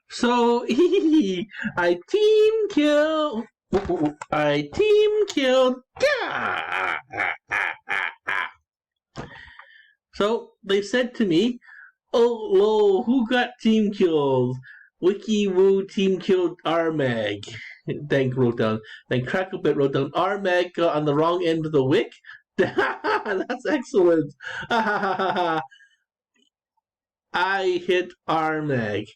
So, I team kill. I team killed. So they said to me, "Oh, lo, who got team killed? Wiki Woo team killed Armag." Then wrote down. Then CrackleBit wrote down Armag got on the wrong end of the wick. That's excellent. I hit Armag.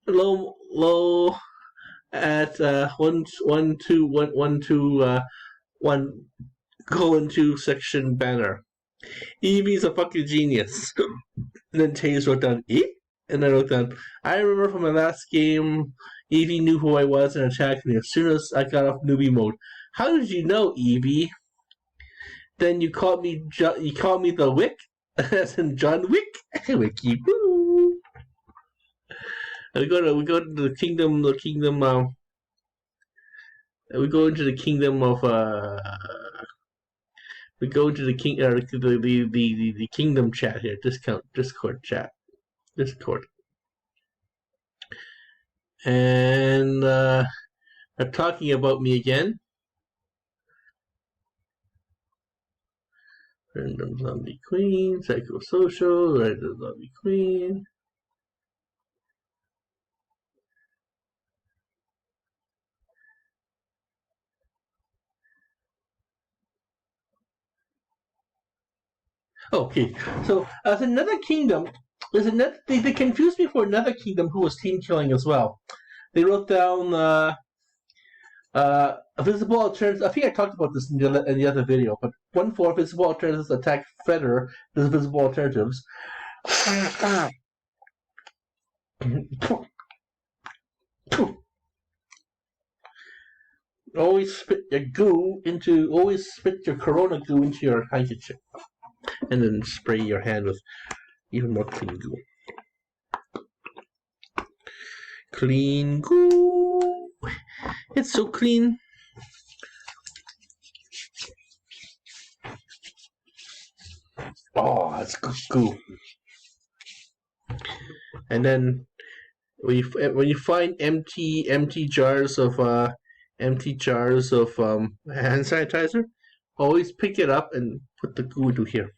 Low at 1:2:1:1:2 section banner. Evie's a fucking genius. And then Taze wrote down Eve, and I wrote down, I remember from my last game, Evie knew who I was and attacked me as soon as I got off newbie mode. How did you know, Evie? Then you called me the Wick, as in John Wick. Wicky boo. We go to the kingdom. We go into the kingdom of. We go into the the kingdom chat here. Discord chat. Discord. And they're talking about me again. Random Zombie Queen, Psychosocial, Random Zombie Queen. Okay, so as another kingdom, they confused me for another kingdom who was team killing as well. They wrote down visible alternatives. I think I talked about this in the other video, but 1-4 visible alternatives attack Feder. There's visible alternatives. Always spit your corona goo into your handkerchief. And then spray your hand with even more clean goo. Clean goo. It's so clean. Oh, it's good goo. And then when you find empty jars of hand sanitizer, always pick it up and put the goo into here.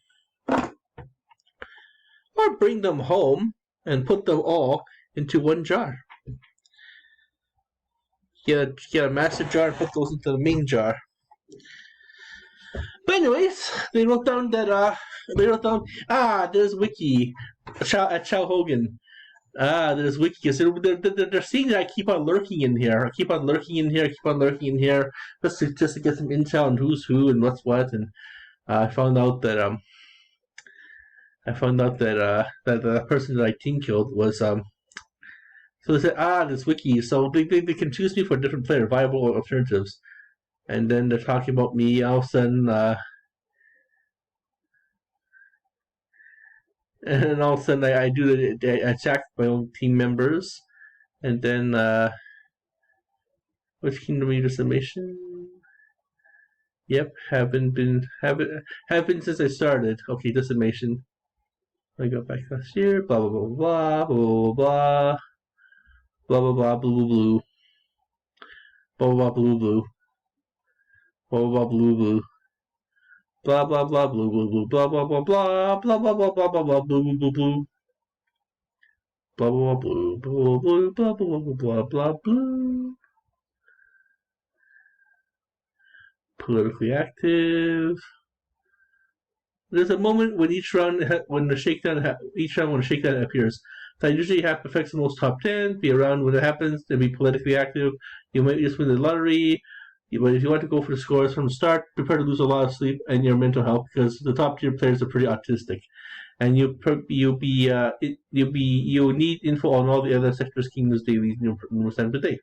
Or bring them home and put them all into one jar. Get a master jar and put those into the main jar. But anyways, they wrote down there's Wiki at Chow Hogan. There's Wiki. So they're seeing that I keep on lurking in here. I keep on lurking in here, just to get some intel on who's who and what's what. And I found out that the person that I team killed was So they said, this Wiki. So they confused me for a different player, viable alternatives. And then they're talking about me. All of a sudden, and all of a sudden I attack my own team members. And then, which kingdom are you summation? Yep, have been since I started. Okay, decimation. I got back last year. Blah blah blah blah blah blah blah blah blah blue blue blah blah blue blue blah blah blue blue blah blah blah blue blue blue blah blah blah blah blah blah blah blah blah blah blue blue blue blah blah blue blue blue blah blah blah blah blue. Politically active. There's a moment when each round when the shakedown appears. That usually affects the most top 10. Be around when it happens. To be politically active. You might just win the lottery. But if you want to go for the scores from the start, prepare to lose a lot of sleep and your mental health because the top tier players are pretty autistic, and you'll need info on all the other sectors, kingdoms, dailies, numerous times a day.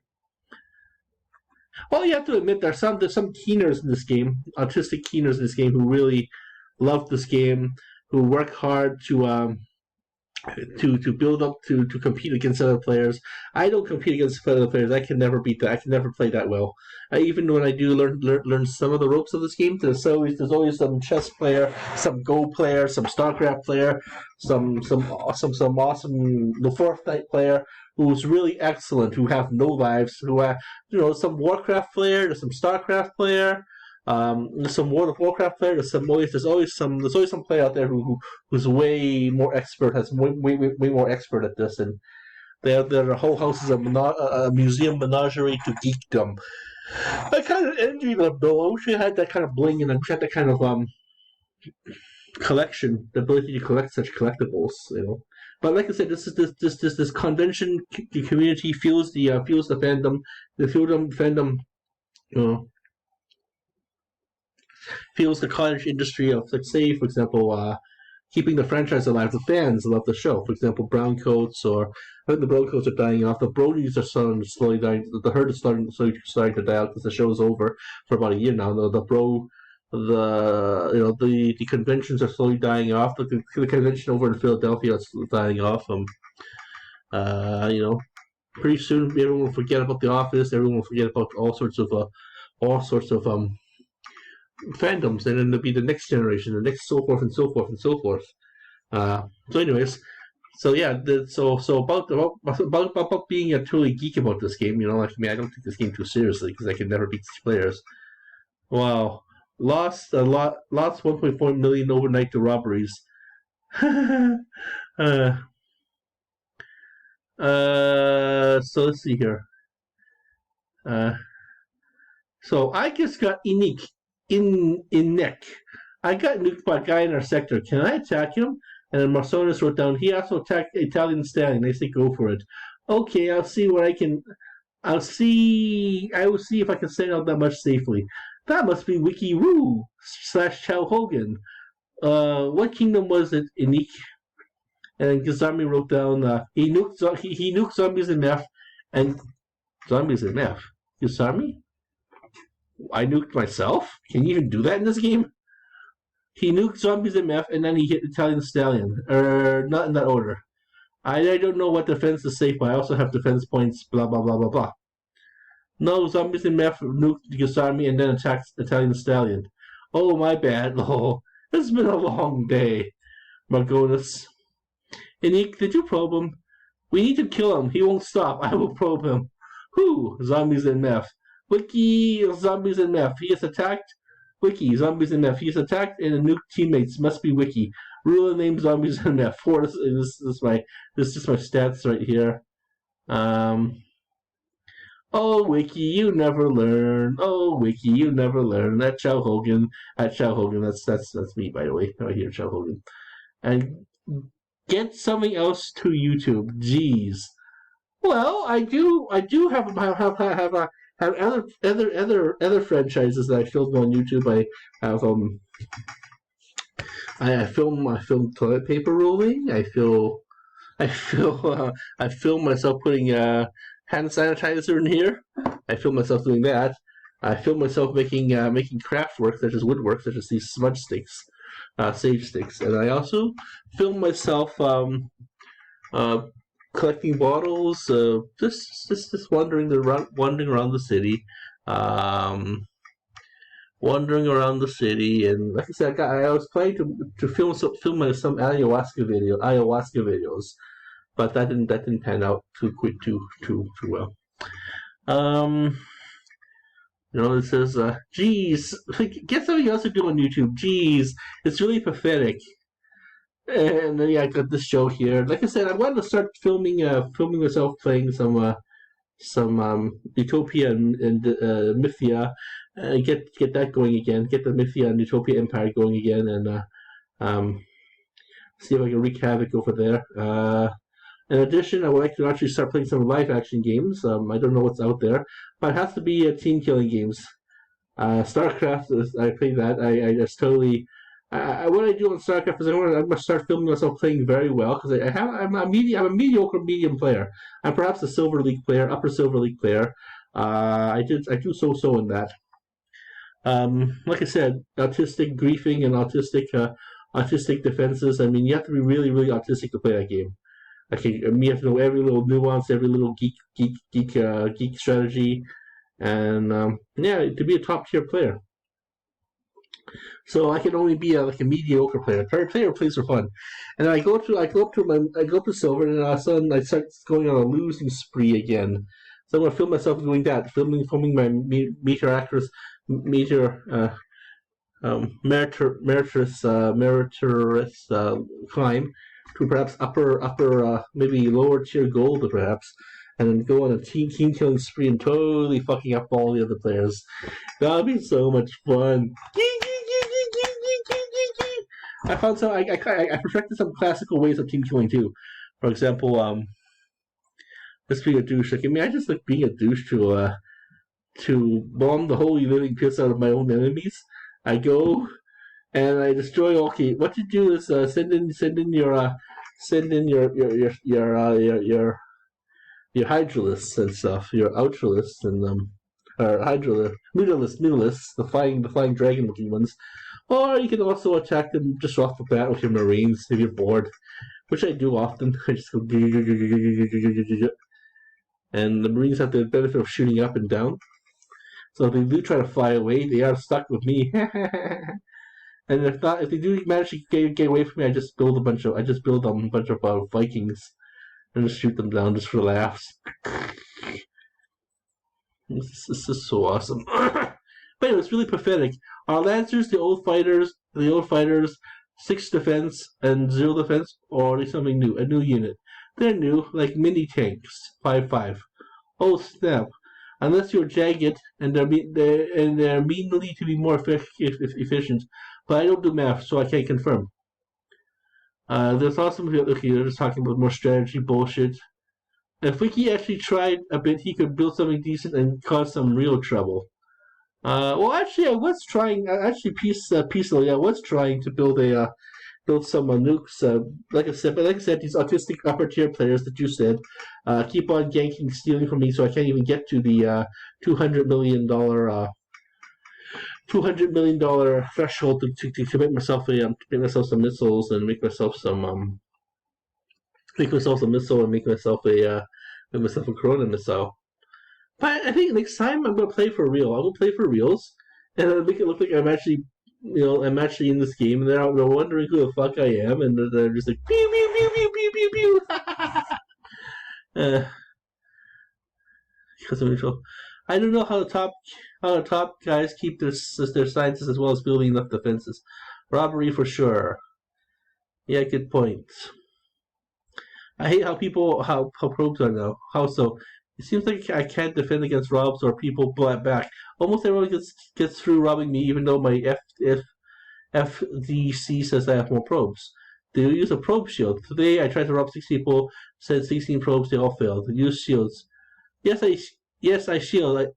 Well, you have to admit there's some keeners in this game, autistic keeners in this game who really love this game, who work hard to to build up to compete against other players. I don't compete against other players. I can never beat that. I can never play that well. Even when I do learn some of the ropes of this game, there's always some chess player, some Go player, some StarCraft player, some awesome the Fortnite player who's really excellent, who have no lives, who have some Warcraft player, there's some StarCraft player. There's some World of Warcraft player. There's always some player out there who's way more expert, has way more expert at this, and their whole house is a museum menagerie to geekdom. I kind of envy them though. I wish I had that kind of bling, and I wish I had that kind of collection, the ability to collect such collectibles. But like I said, this convention community fuels the fandom, fuels the cottage industry of, like, say, for example, keeping the franchise alive. The fans love the show. For example, browncoats, or I think the browncoats are dying off. The bronies are slowly dying. The herd is starting to die out because the show is over for about a year now. The conventions are slowly dying off. The convention over in Philadelphia is dying off. Pretty soon everyone will forget about The Office. Everyone will forget about all sorts of fandoms, and then there'll be the next generation, the next so forth and so forth and so forth. Anyways, so yeah, so about being a truly geek about this game, like me, I don't take this game too seriously because I can never beat these players. Wow, lost 1.4 million overnight to robberies. So let's see here. So I just got unique. In neck. I got nuked by a guy in our sector. Can I attack him? And then Marsonis wrote down, he also attacked Italian Stallion. I say go for it. Okay, I will see if I can send out that much safely. That must be Wiki Woo / Chow Hogan. What kingdom was it, Inik? And Gazami wrote down, he nuked Zombies and Meth, and Zombies and Meth. Gazami? I nuked myself? Can you even do that in this game? He nuked Zombies and Meth, and then he hit Italian Stallion. Not in that order. I don't know what defense is safe, but I also have defense points, blah, blah, blah, blah, blah. No, Zombies and Meth nuked Gusami and then attacked Italian Stallion. Oh, my bad. Oh, it's been a long day. Margonis. Inik, did you probe him? We need to kill him. He won't stop. I will probe him. Who? Zombies and Meth. Wiki, Zombies and Meth. He is attacked. Wiki, Zombies and Meth. He is attacked, and the nuke teammates must be Wiki. Ruler name Zombies and Meth. This is my stats right here. Oh, Wiki, you never learn. Oh, Wiki, you never learn. At Chow Hogan. That's me, by the way. Right here, Chow Hogan. And get something else to YouTube. Jeez. Well, I do have other franchises that I filmed on YouTube. I film toilet paper rolling. I film myself putting hand sanitizer in here. I film myself doing that. I film myself making craft work, such as woodwork, such as these smudge sticks, sage sticks, and I also film myself collecting bottles, just wandering around the city, and like I said, I was planning to film some ayahuasca videos, but that didn't pan out too well. It says, geez, get something else to do on YouTube. Geez, it's really pathetic. And then I got this show here. Like I said, I wanted to start filming myself playing some Utopia and Mythia, and get that going again. Get the Mythia and Utopia Empire going again, and see if I can wreak havoc over there. In addition, I would like to actually start playing some live action games. I don't know what's out there, but it has to be team killing games. StarCraft, I play that. I just totally. What I do on StarCraft is I'm going to start filming myself playing very well, because I'm a mediocre medium player. I'm perhaps a Silver League player, upper Silver League player. I do so in that. Like I said, autistic griefing and autistic autistic defenses. I mean, you have to be really, really autistic to play that game. Okay, you have to know every little nuance, every little geek strategy, and to be a top tier player. So I can only be like a mediocre player. Player plays for fun, and then I go up to silver, and all of a sudden I start going on a losing spree again. So I'm gonna film myself doing that, filming my meritorious climb to perhaps upper maybe lower tier gold perhaps, and then go on a team killing spree and totally fucking up all the other players. That'll be so much fun. I found some. I perfected some classical ways of team killing too. For example, just being a douche. Like, I mean, I just like being a douche to bomb the holy living piss out of my own enemies. I go and I destroy. Okay, what you do is send in your hydralists and stuff, your outralists and or mutualists, the flying dragon looking ones. Or you can also attack them just off the bat with your marines if you're bored, which I do often. I just go, and the marines have the benefit of shooting up and down. So if they do try to fly away, they are stuck with me. And if they do manage to get away from me, I just build a bunch of Vikings and just shoot them down just for laughs. This is so awesome. But anyway, it's really pathetic. Our Lancers, the old fighters, 6 defense and 0 defense, or are they something new? A new unit. They're new, like mini tanks, 5.5. Oh snap! Unless you're jagged and they're meanly to be more efficient, but I don't do math, so I can't confirm. There's also okay, they're just talking about more strategy bullshit. If Wiki actually tried a bit, he could build something decent and cause some real trouble. Well, actually, I was trying. Peacefully, I was trying to build some nukes. Like I said, these autistic upper tier players that you said keep on stealing from me, so I can't even get to the $200 million threshold to make myself some missiles and make myself some missile and make myself a Corona missile. But I think next time I'm gonna play for real. I'm gonna play for reals, and I'll make it look like I'm actually in this game, and they're wondering who the fuck I am, and they're just like pew pew pew pew pew pew pew. Because of neutral. I don't know how the top guys keep their sciences as well as building enough defenses. Robbery for sure. Yeah, good point. I hate how probes are now. How so? It seems like I can't defend against robs or people back. Almost everyone gets through robbing me, even though my FDC says I have more probes. They use a probe shield. Today I tried to rob 6 people, said 16 probes, they all failed. Use shields. Yes, I shield. I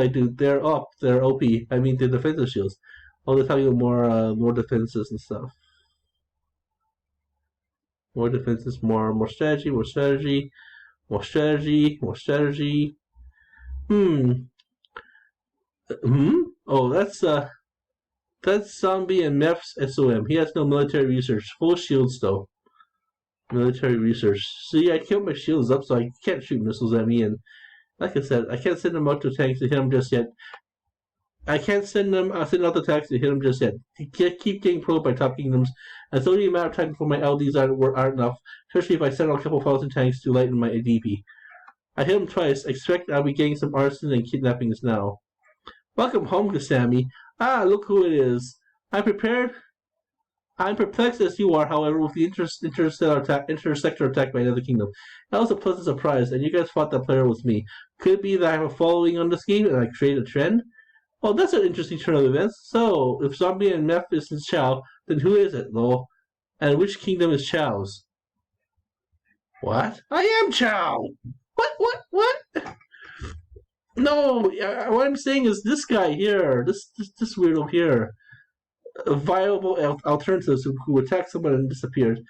do. They're OP. I mean, they're defensive shields. Oh, they're talking about more defenses and stuff. More defenses, more strategy. Oh, that's Zombie and Meth's SOM. He has no military research. Full shields though. Military research. See, I killed my shields up, so I can't shoot missiles at me. And like I said, I can't send them out to tanks to hit them just yet. I can't send out the tanks to hit them just yet. Keep getting probed by top kingdoms. And it's only a matter of time before my LDs aren't enough, especially if I send out a couple thousand tanks to lighten my ADP. I hit him twice. Expect I'll be getting some arson and kidnappings now. Welcome home, Kasami. Ah, look who it is. I'm prepared. I'm perplexed as you are, however, with the intersector attack by another kingdom. That was a pleasant surprise, and you guys thought that player was me. Could it be that I have a following on this game and I create a trend? Well, that's an interesting turn of events. So, if Zombie and Meth is Chow, then who is it, lol? And which kingdom is Chow's? What? I am Chow! What? No, what I'm saying is this guy here, this weirdo here, viable alternatives who attacked someone and disappeared.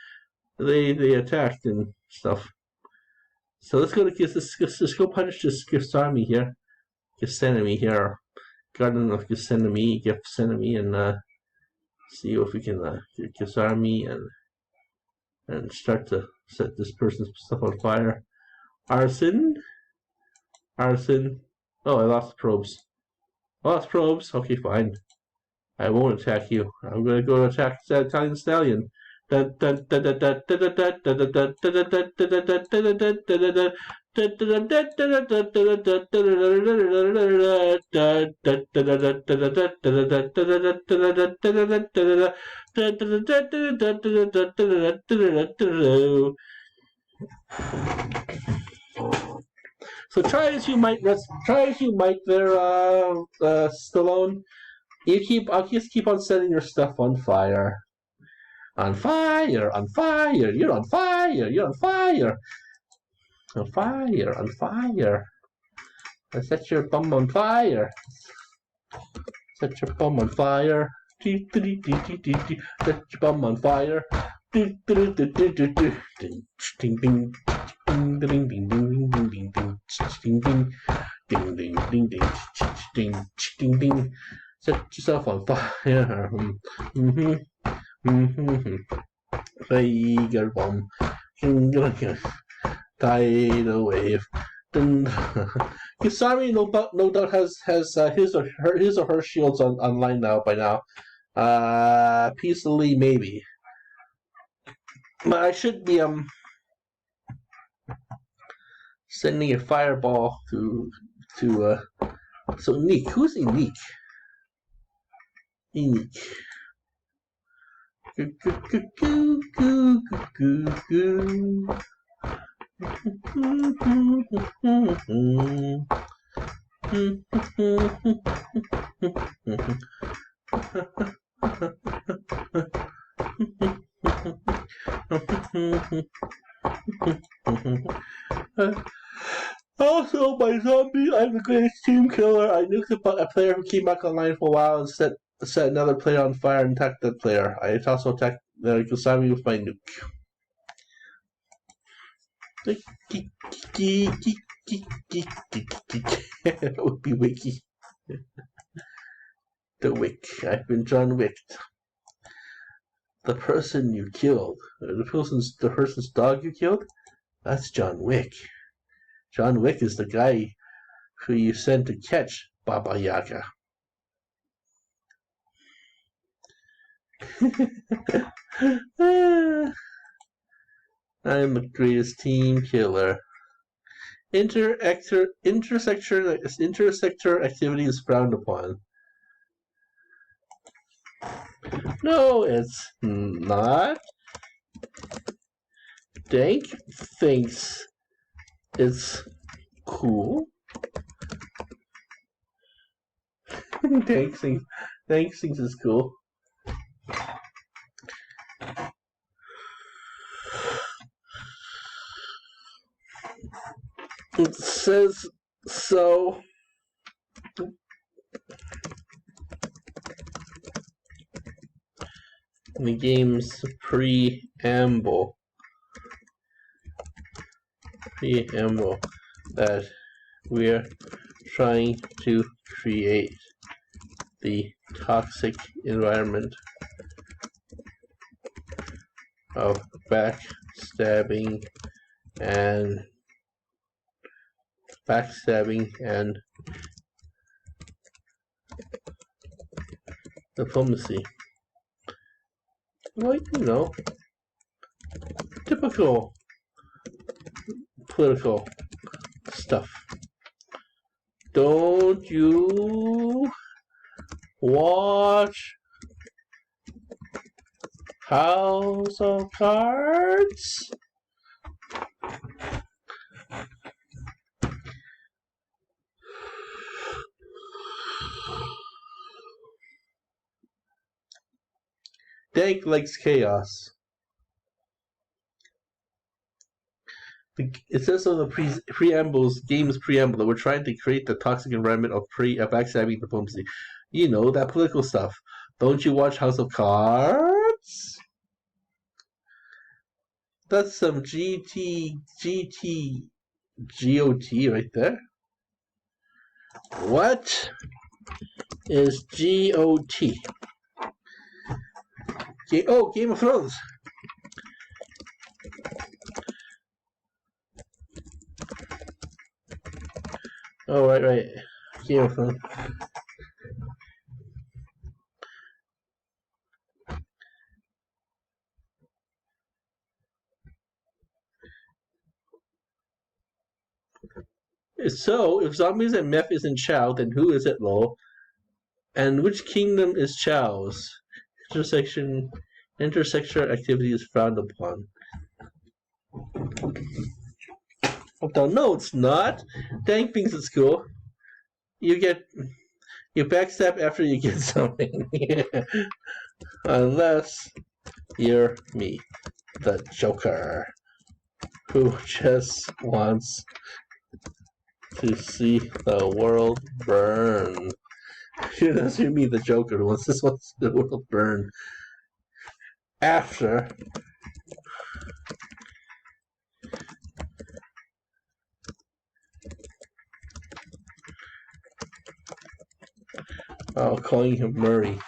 They attacked and stuff. So let's go punish this Gethsemane here. Garden of Gethsemane, and See if we can get this army and start to set this person's stuff on fire. Arson. Arson. Oh, I lost probes. Lost probes. Okay, fine. I won't attack you. I'm gonna go attack the Italian stallion. So try as you might there, Stallone. I'll just keep on setting your stuff on fire. On fire, on fire, you're on fire, you're on fire. On fire, on fire. I set your bum on fire. Set your bum on fire. Set your bum on fire. Ding ding ding ding ding ding ding ding ding ding ding ding ding. Set yourself on fire. Tiger bomb. Tidal wave. Kisami no doubt has his or her shields online now by now. Peacefully maybe. But I should be sending a fireball to so Nick. Who's Nick? Nick. Also, by zombie, I'm the greatest team killer. I nuked a player who came back online for a while and set another player on fire and attacked that player. I also attacked Kusami with my nuke. That would be Wiki. The Wick. I've been John Wicked. The person you killed. The person's dog you killed? That's John Wick. John Wick is the guy who you sent to catch Baba Yaga. I'm the greatest team killer. Intersector activity is frowned upon. No, it's not. Dank thinks it's cool. Dank thinks it's cool. It says so. In the game's preamble that we're trying to create the toxic environment of backstabbing and diplomacy. Well, you know, typical political stuff. Don't you watch House of Cards? Dank likes chaos. It says on the game's preamble, that we're trying to create the toxic environment of backstabbing diplomacy. You know, that political stuff. Don't you watch House of Cards? That's some GOT right there. What is GOT? Game of Thrones. Oh, right. Game of Thrones. So, if Zombies and Meth isn't Chow, then who is it, lol? And which kingdom is Chow's? Intersexual activity is frowned upon. No, it's not. Dang things at school. You backstab after you get something. Unless you're me, the Joker, who just wants to see the world burn. Unless you're me, the Joker, who wants to see the world burn. After calling him Murray.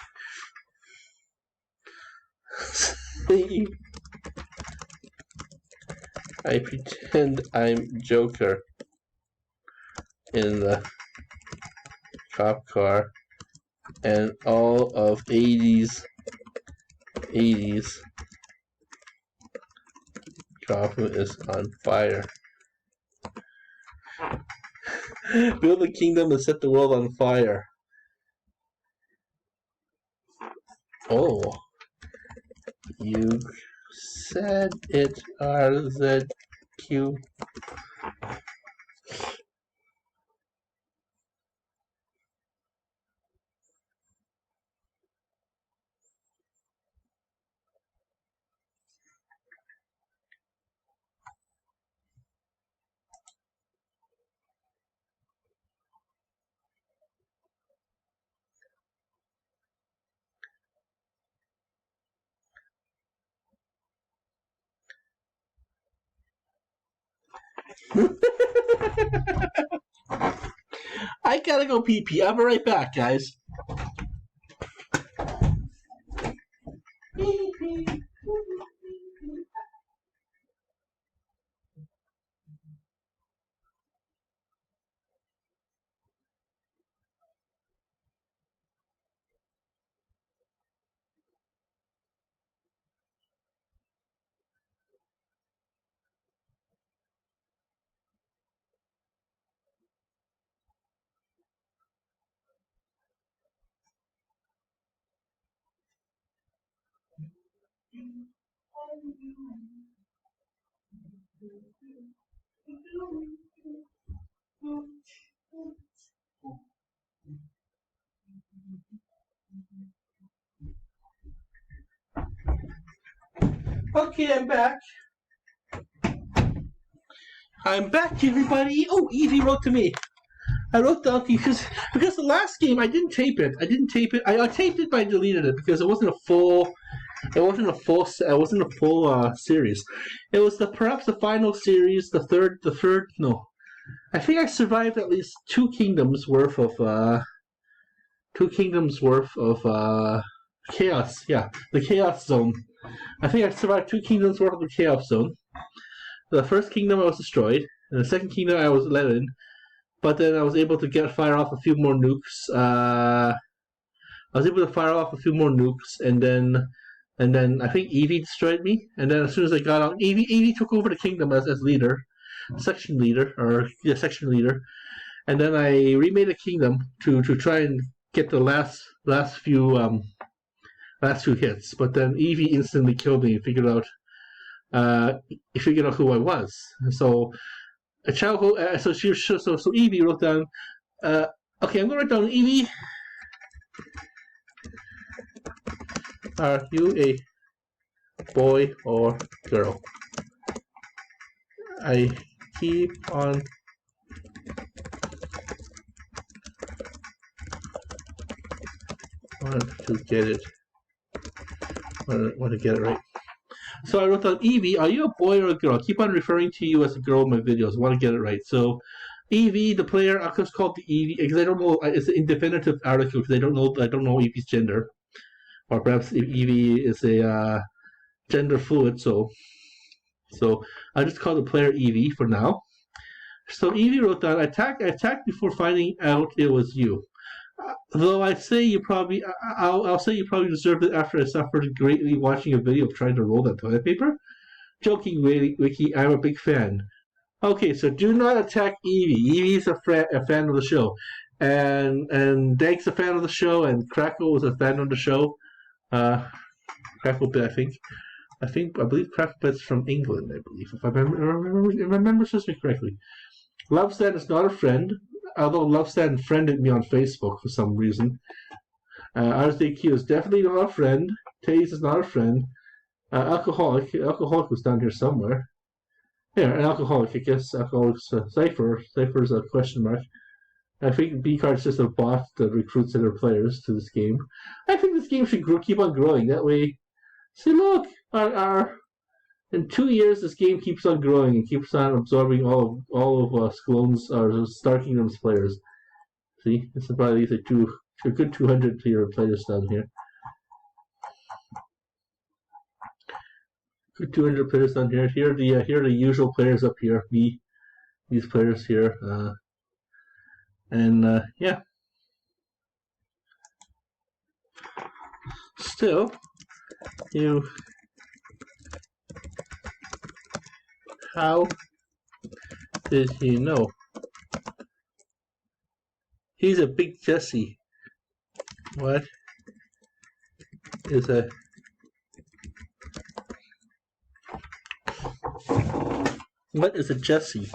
I pretend I'm Joker in the cop car, and all of 80s Gotham is on fire. Build a kingdom and set the world on fire. Oh, you said it, RZQ. I gotta go pee pee. I'll be right back, guys. Pee pee. Okay, I'm back. I'm back, everybody. Oh, Evie wrote to me. I wrote down because the last game I didn't tape it. I taped it, but I deleted it because it wasn't a full. It wasn't a full series. It was perhaps the final series, the third. No, I think I survived at least two kingdoms worth of chaos. Yeah, the chaos zone. I think I survived two kingdoms worth of the chaos zone. The first kingdom I was destroyed, and the second kingdom I was let in. But then I was able to fire off a few more nukes. And then I think Evie destroyed me. And then as soon as I got out, Evie took over the kingdom as leader, section leader. And then I remade a kingdom to try and get the last few hits. But then Evie instantly killed me and figured out who I was. So. So Evie wrote down. Okay, I'm gonna write down Evie. Are you a boy or girl? I keep on want to get it. Want to get it right. So I wrote down, Evie, are you a boy or a girl? I keep on referring to you as a girl in my videos. I want to get it right. So, Evie, the player, I just called the Evie because I don't know. It's an indefinitive article because I don't know Evie's gender. or perhaps Evie is a gender fluid. So I just call the player Evie for now. So Evie wrote down, attack before finding out it was you. Though I say you probably, I'll say you probably deserved it after I suffered greatly watching a video of trying to roll that toilet paper. Joking, Wiki, I'm a big fan. Okay, so do not attack Evie. Evie's a fan of the show, and Dank's a fan of the show, and Crackle was a fan of the show. Crackle Bit, I believe Crackle Bit's from England. I believe, if I remember correctly. Lovestan is not a friend, although Lovestan friended me on Facebook for some reason. RSDQ is definitely not a friend. Taze is not a friend. Alcoholic was down here somewhere. Yeah, an alcoholic, I guess. Alcoholic's Cypher's a question mark. I think B-Card's just a bot that recruits other players to this game. I think this game should keep on growing. That way, see, look, in 2 years, this game keeps on growing and keeps on absorbing all of Sklone's or Star Kingdom's players. See, it's about these a good 200 players down here. Good 200 players down here. Here are the usual players up here. These players here, and yeah. Still, how did he know? He's a big Jesse. What is a Jesse?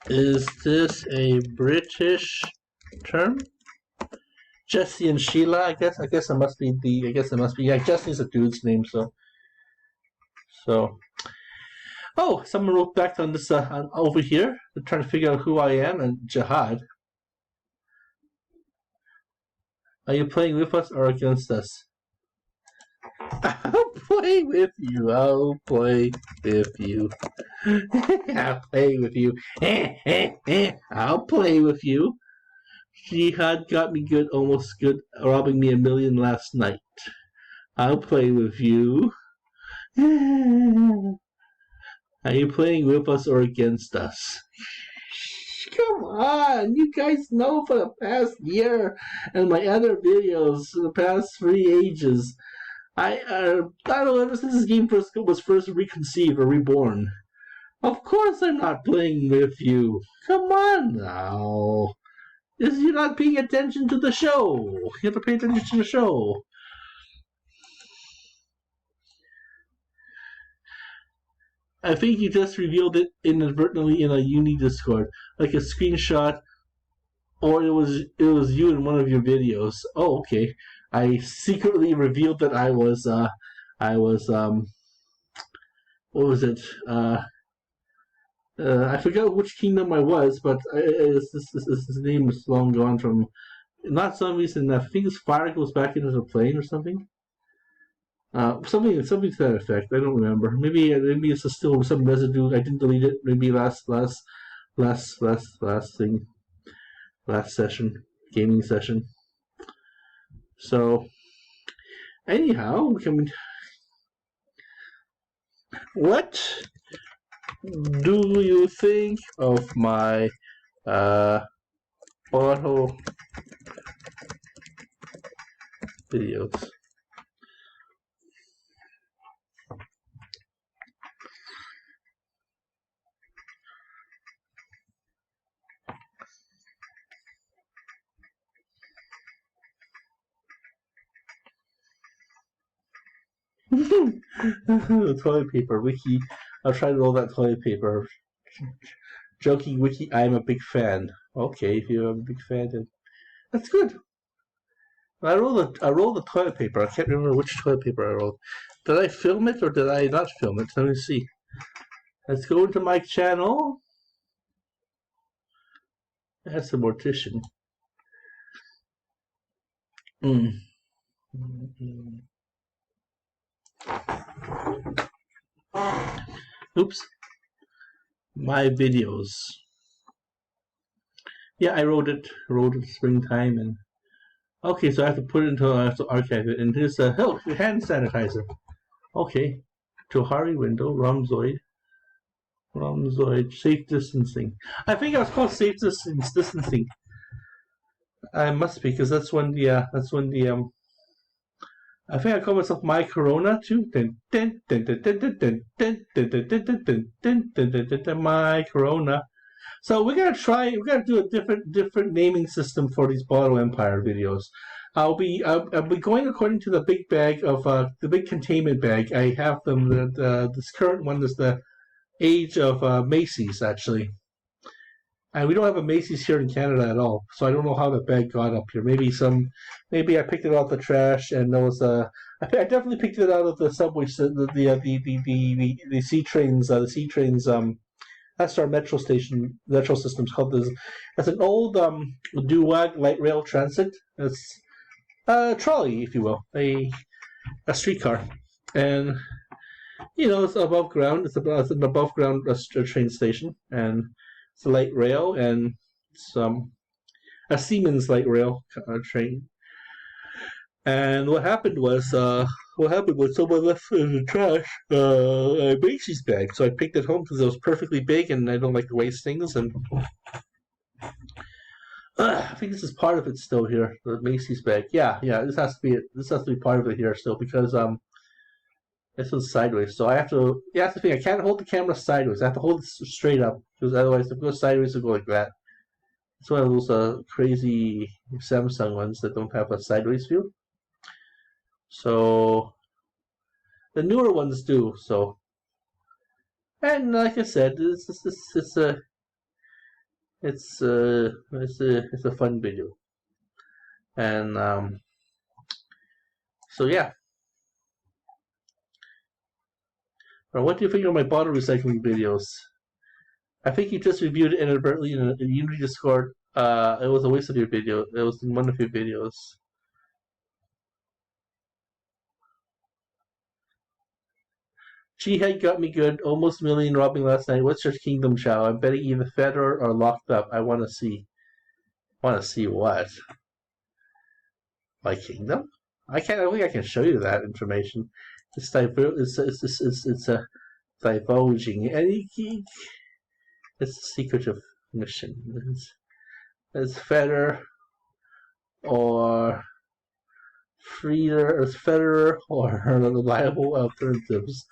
Is this a British term? Jesse and Sheila, I guess it must be yeah, Jesse's a dude's name, so oh, someone wrote back on this over here. They're trying to figure out who I am, and Jihad. Are you playing with us or against us? I'll play with you. I'll play with you. I'll play with you. I'll play with you. Jihad got me good, almost good, robbing me $1 million last night. I'll play with you. Are you playing with us or against us? Come on, you guys know for the past year and my other videos for the past 3 ages, I don't know, ever since this game was first reconceived or reborn. Of course I'm not playing with you. Come on now. You're not paying attention to the show. You have to pay attention to the show. I think you just revealed it inadvertently in a Uni Discord, like a screenshot, or it was you in one of your videos. Oh, okay. I secretly revealed that I was what was it? I forgot which kingdom I was, but his name is long gone from. Not Zombies and Meth. I think his fire goes back into the plane or something. Something to that effect. I don't remember. Maybe it's still some residue. I didn't delete it. Maybe last thing, last session, gaming session. So, anyhow, what do you think of my auto videos? The toilet paper wiki. I'll try to roll that toilet paper. Joking wiki. I'm a big fan. Okay, if you're a big fan, then that's good. I rolled the toilet paper. I can't remember which toilet paper I rolled. Did I film it or did I not film it? Let me see. Let's go into my channel. That's a mortician. Oops. My videos. Yeah, I wrote it springtime, and okay, so I have to put it into I have to archive it, and here's a hand sanitizer. Okay, Johari window, Romzoid, safe distancing. I think it was called safe distancing. I must be because that's when the I think I call myself My Corona too. My Corona. So we're gonna try. We're gonna do a different naming system for these Bottle Empire videos. I'll be going according to the big bag of the big containment bag. I have them. This current one is the age of Macy's actually. And we don't have a Macy's here in Canada at all, so I don't know how the bag got up here. Maybe I picked it off the trash, and there was I definitely picked it out of the subway, the C trains, that's our metro station, metro system's called this. It's an old Duwag light rail transit. It's a trolley, if you will, a streetcar, and it's above ground. It's an above ground train station, and it's a light rail, and it's a Siemens light rail train. And what happened was someone left in the trash a Macy's bag, so I picked it home because it was perfectly big, and I don't like to waste things. And I think this is part of it still here, the Macy's bag. Yeah, this has to be it. This has to be part of it here still because this one's sideways, so I have to. Yeah, that's the thing. I can't hold the camera sideways. I have to hold it straight up because otherwise, if it goes sideways, it'll go like that. It's one of those crazy Samsung ones that don't have a sideways view. So the newer ones do. So, and like I said, it's a fun video, and so yeah. Or what do you think of my bottle recycling videos? I think you just reviewed it inadvertently in Unity Discord. It was a waste of your video. It was in one of your videos. Jihad got me good. Almost a million robbing last night. What's your kingdom, Chow? I'm betting either Federer or locked up. I want to see. Want to see what? My kingdom? I don't think I can show you that information. It's a divulging. It's a secretive mission. It's Federer or Federer or reliable alternatives.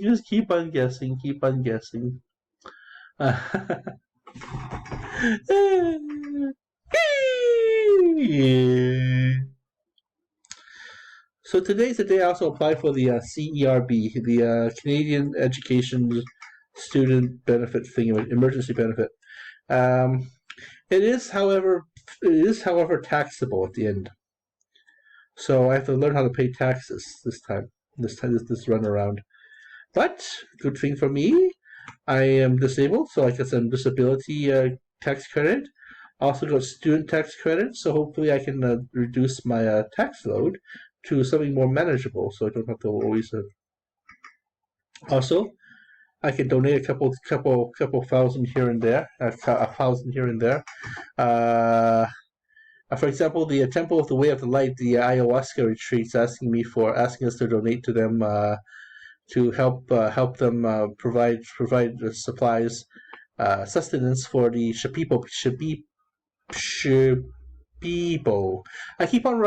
Just keep on guessing. Keep on guessing. So today's the day I also applied for the CERB, the Canadian Education Student Benefit thing, emergency benefit. It is, however, taxable at the end. So I have to learn how to pay taxes this run around. But good thing for me, I am disabled, so I get some disability tax credit. I also got student tax credit, so hopefully I can reduce my tax load to something more manageable, so I don't have to always. Also, I can donate a couple thousand here and there, a thousand here and there. For example, the Temple of the Way of the Light, the ayahuasca retreats, asking us to donate to them to help them provide supplies, sustenance for the Shipibo. I keep on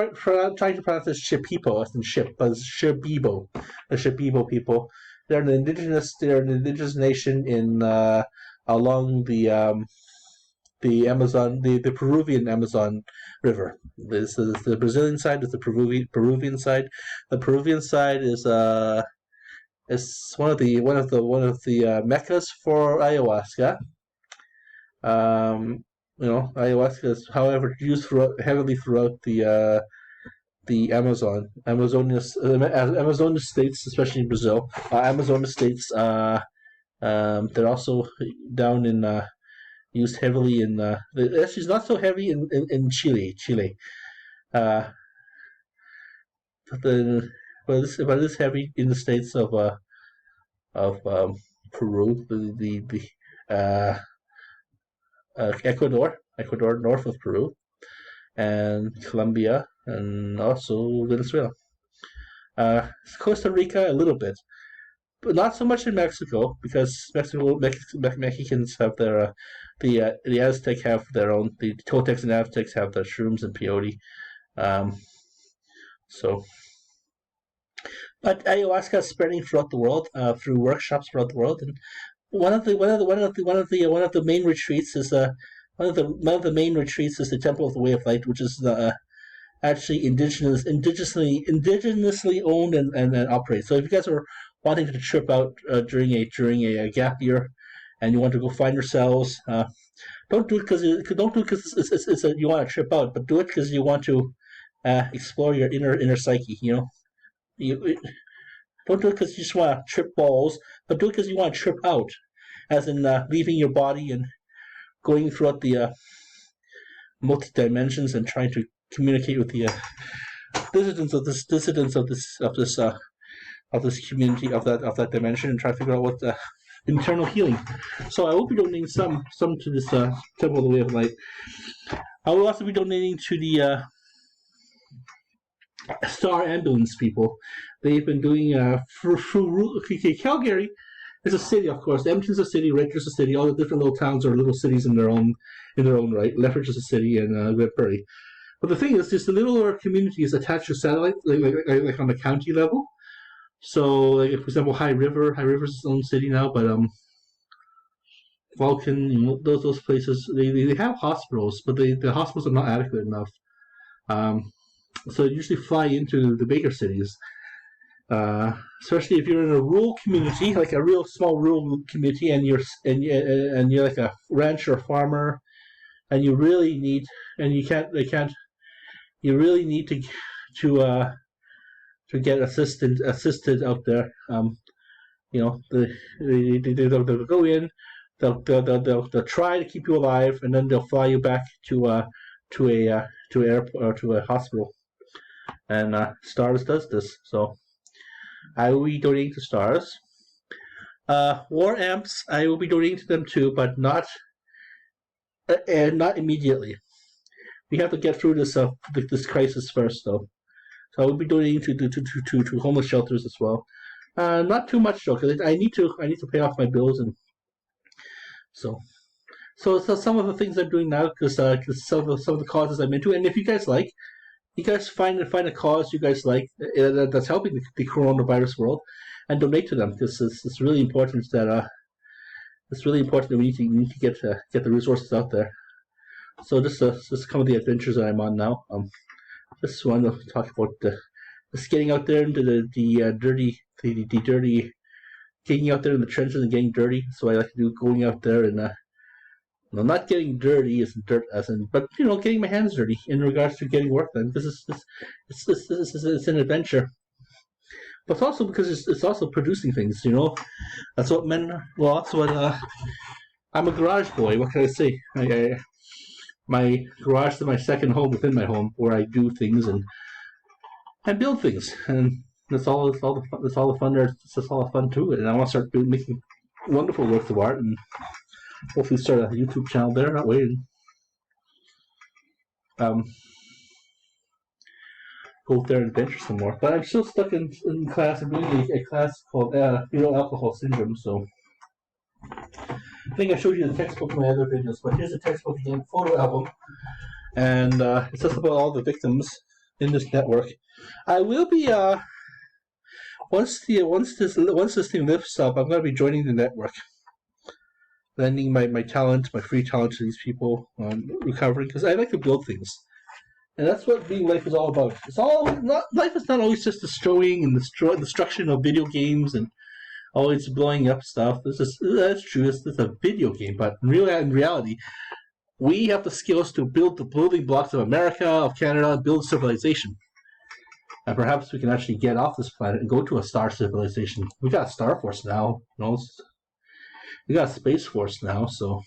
trying to pronounce this Shipibo as in ship, but it's Shipibo, the Shipibo people. They're an indigenous nation in along the Amazon, the Peruvian Amazon River. This is the Brazilian side. Is the Peruvian side. The Peruvian side is one of the meccas for ayahuasca. Ayahuasca is, however, used heavily throughout the Amazonas states, especially in Brazil. Amazonas states. They're also down in. Used heavily in actually not so heavy in Chile. But but it is heavy in the states of Peru, Ecuador north of Peru, and Colombia, and also Venezuela. Costa Rica a little bit, but not so much in Mexico, because Mexicans have their the Aztec have their own, the Toltecs and Aztecs have their shrooms and peyote. So, but ayahuasca is spreading throughout the world through workshops throughout the world, and one of the main retreats is one of the main retreats is the Temple of the Way of Light, which is actually indigenously owned and operated. So if you guys are wanting to trip out during a gap year, and you want to go find yourselves, don't do it because you want to trip out, but do it because you want to explore your inner psyche. Don't do it because you just want to trip balls, but do it because you want to trip out, as in leaving your body and going throughout the multi dimensions and trying to communicate with the dissidents of this community of that dimension, and try to figure out what internal healing. So I will be donating some to this Temple of the Way of Light. I will also be donating to the Star Ambulance people. They've been doing Calgary is a city, of course. Edmonton's a city, Rachel's a city. All the different little towns are little cities in their own right. Lethbridge is a city, and Red Prairie. But the thing is, just the little community is attached to satellite, like on the county level. So, like, for example, High River's its own city now, but Vulcan, those places, they have hospitals, but the hospitals are not adequate enough. So they usually fly into the bigger cities, especially if you're in a rural community, like a real small rural community, and you're like a rancher or farmer, and you really need, and you really need to get assisted out there. They'll go in, they'll try to keep you alive, and then they'll fly you back to an airport or to a hospital. And Stars does this, so I will be donating to Stars. War Amps, I will be donating to them too, but not immediately. We have to get through this crisis first, though. So I will be donating to homeless shelters as well. Not too much though, because I need to pay off my bills, and so some of the things I'm doing now, because some of the causes I'm into, and if you guys find a cause you guys like that's helping the coronavirus world, and donate to them, because it's really important that we need to get the resources out there. So this is some of the adventures that I'm on now. Just want to talk about just getting out there into the dirty, getting out there in the trenches and getting dirty. So I like to do going out there and not getting dirty but getting my hands dirty in regards to getting work done, because it's an adventure. But it's also because it's also producing things. That's what men. Well, that's what I'm a garage boy. What can I say? My garage is my second home within my home, where I do things and build things, and that's all the fun there. It's just all the fun to it, and I want to start making wonderful works of art, and hopefully start a YouTube channel there. That way, and go there and adventure some more. But I'm still stuck in class. I'm doing a class called fetal alcohol syndrome. So I think I showed you the textbook in my other videos, but here's the textbook again, photo album, and it's just about all the victims in this network. I will be once this thing lifts up, I'm going to be joining the network, lending my free talent to these people, recovering, because I like to build things, and that's what being life is all about. Life is not always just destroying and destruction of video games and always blowing up stuff. That's true. It's a video game, but in reality, we have the skills to build the building blocks of America, of Canada, build civilization. And perhaps we can actually get off this planet and go to a star civilization. We got a Star Force now. We got a Space Force now. So,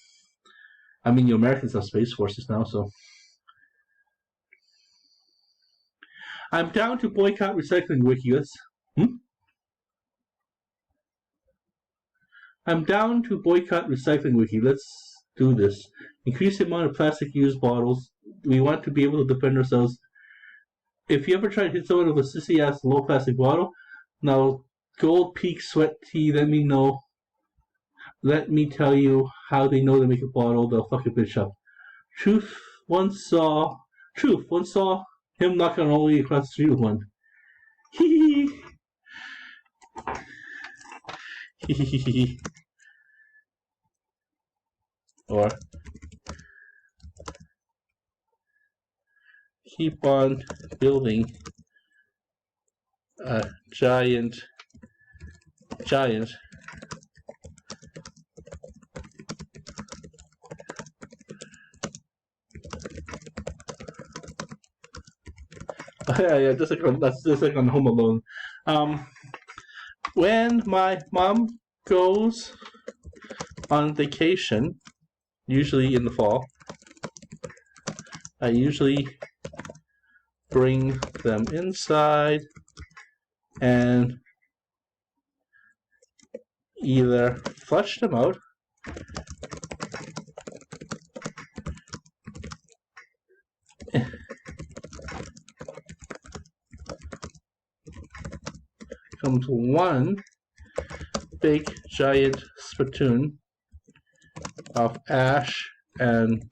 I mean, you Americans have Space Forces now. So, I'm down to boycott recycling wikis. I'm down to boycott recycling wiki. Let's do this. Increase the amount of plastic used bottles. We want to be able to defend ourselves. If you ever try to hit someone with a sissy ass low plastic bottle, now Gold Peak Sweat Tea, let me know. Let me tell you how they know to make a bottle. They'll fuck a bitch up. Truth once saw him knock on Oli across the street with one. Hee hee hee. Or keep on building a giant yeah, that's just like on Home Alone. When my mom goes on vacation, usually in the fall, I usually bring them inside and either flush them out comes one big giant spittoon of ash and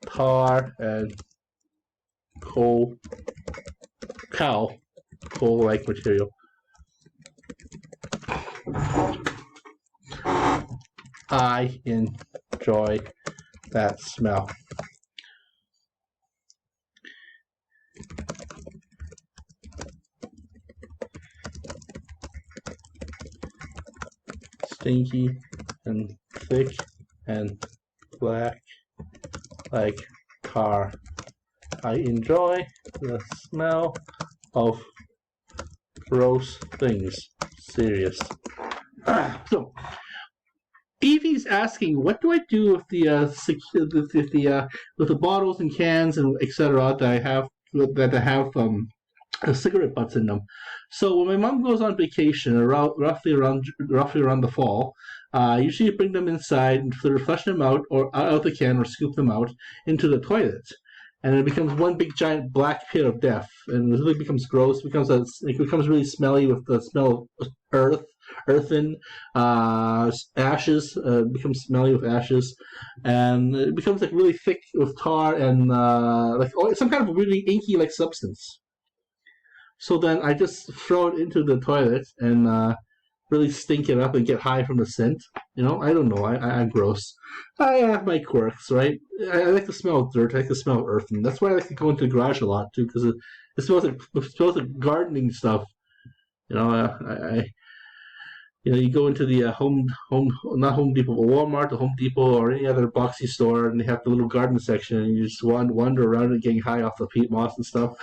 tar and coal-like material. I enjoy that smell. Stinky and thick and black like tar. I enjoy the smell of gross things. Serious. So, Evie's asking, what do I do with with the bottles and cans and etc. that I have cigarette butts in them? So when my mom goes on vacation, roughly around the fall, I usually bring them inside and flush them out or out of the can or scoop them out into the toilet. And it becomes one big giant black pit of death, and it really becomes gross. It becomes really smelly with the smell of earthen, ashes. Becomes smelly with ashes, and it becomes like really thick with tar and some kind of really inky like substance. So then I just throw it into the toilet and really stink it up and get high from the scent. I don't know. I'm gross. I have my quirks, right? I like the smell of dirt. I like the smell of earth, and that's why I like to go into the garage a lot too, because it smells like gardening stuff. You go into the not Home Depot, but Walmart, or Home Depot, or any other boxy store, and they have the little garden section, and you just wander around and getting high off the peat moss and stuff.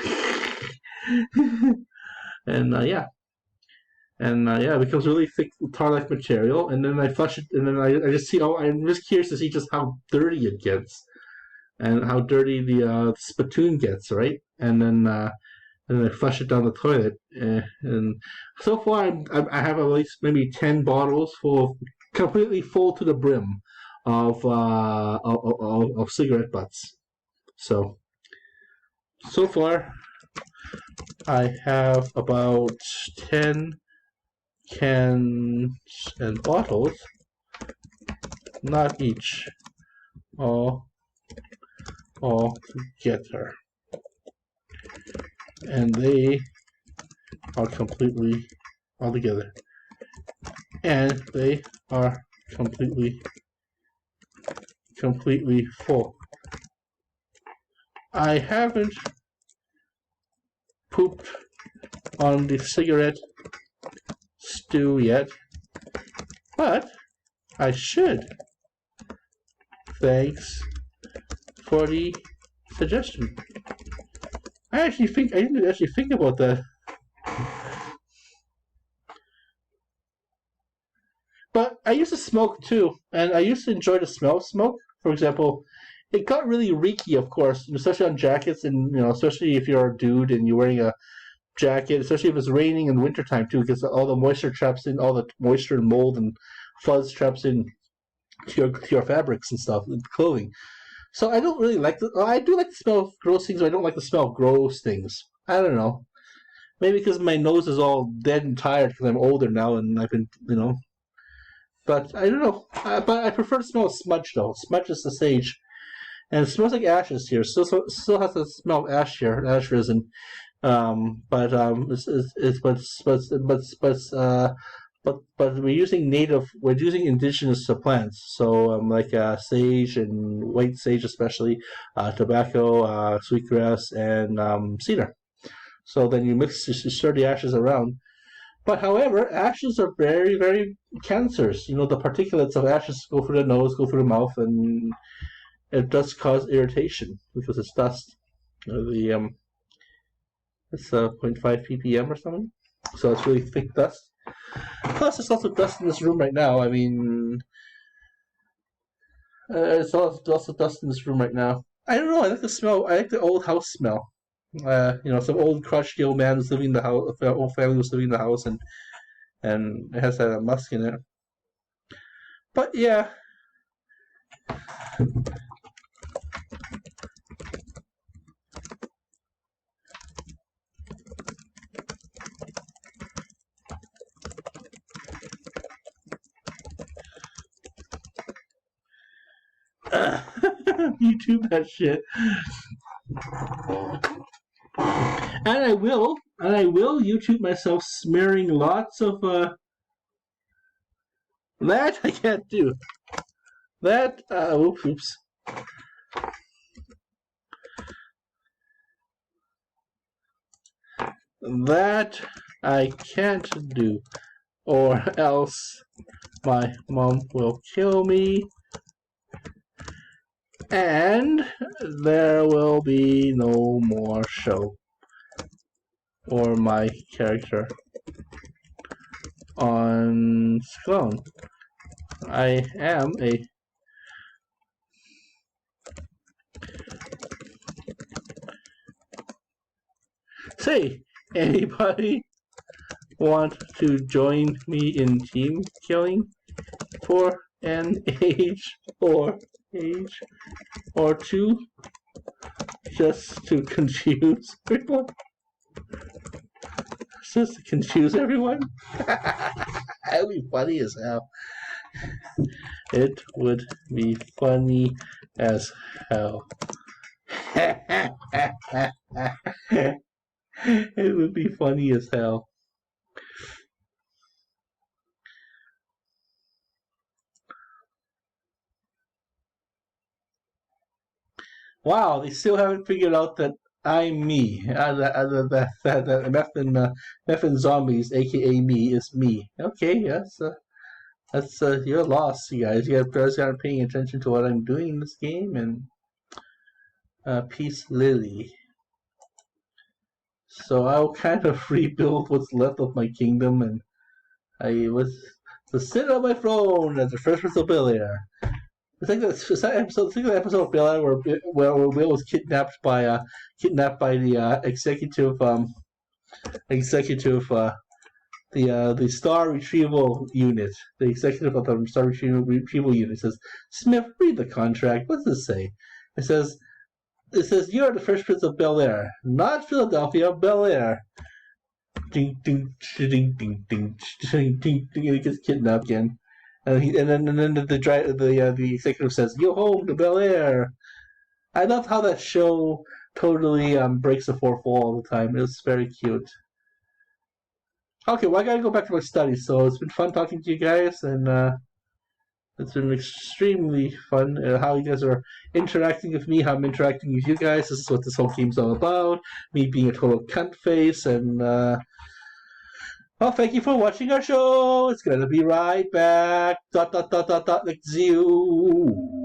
And it becomes really thick tar-like material, and then I flush it, and then I just see. I'm just curious to see just how dirty it gets, and how dirty the spittoon gets, right? And then I flush it down the toilet, and so far I have at least maybe 10 bottles completely full to the brim of cigarette butts. So far I have about 10 cans and bottles, not each, all together, and they are completely all together, and they are completely full. I haven't pooped on the cigarette stew yet, but I should. Thanks for the suggestion. I didn't actually think about that. But I used to smoke too, and I used to enjoy the smell of smoke. For example, it got really reeky, of course, especially on jackets, and especially if you're a dude and you're wearing a jacket, especially if it's raining in wintertime too, because all the moisture traps in, all the moisture and mold and fuzz traps in to your fabrics and stuff, and clothing. So I don't really like the. I do like the smell of gross things, but I don't like the smell of gross things. I don't know. Maybe because my nose is all dead and tired because I'm older now and I've been, But I don't know. But I prefer the smell of smudge though. Smudge is the sage, and it smells like ashes here. Still has the smell of ash here, ash resin. But we're using indigenous plants, so like sage and white sage especially, tobacco, sweetgrass, and cedar. So then you stir the ashes around. But however, ashes are very, very cancerous. The particulates of ashes go through the nose, go through the mouth, and it does cause irritation because it's dust. It's 0.5 ppm or something, so it's really thick dust. Plus, there's also dust in this room right now. I mean, there's also dust in this room right now. I don't know. I like the smell. I like the old house smell. Some old crusty old man was living in the house. Old family was living in the house, and it has that musk in it. But yeah. YouTube that shit. And I will YouTube myself smearing lots of that I can't do. That oops. That I can't do, or else my mom will kill me. And there will be no more show or my character on Sklone. I am a Say, anybody want to join me in team killing for an age or two, just to confuse everyone? Just to confuse everyone? That would be funny as hell. It would be funny as hell. It would be funny as hell. Wow, they still haven't figured out that I'm me. That Meth and Zombies, aka me, is me. Okay, that's your loss, you guys. You guys aren't paying attention to what I'm doing in this game, and peace, Lily. So I'll kind of rebuild what's left of my kingdom, and I was to sit on my throne as the first Prince of Bel-Air. I think the episode of Bel-Air where Will was kidnapped by the the Star Retrieval Unit. The executive of the Star Retrieval Unit says, "Smith, read the contract. What does it say?" It says you're the first Prince of Bel-Air, not Philadelphia, Bel-Air. Ding ding ding ding ding ding ding ding. He gets kidnapped again. And then the executive says, "Yo home to Bel-Air." I love how that show totally breaks the fourth wall all the time. It was very cute. Okay, well I gotta go back to my studies. So it's been fun talking to you guys, and it's been extremely fun. How you guys are interacting with me, how I'm interacting with you guys. This is what this whole game's all about. Me being a total cunt face, and well, thank you for watching our show. It's gonna be right back. Like zoo.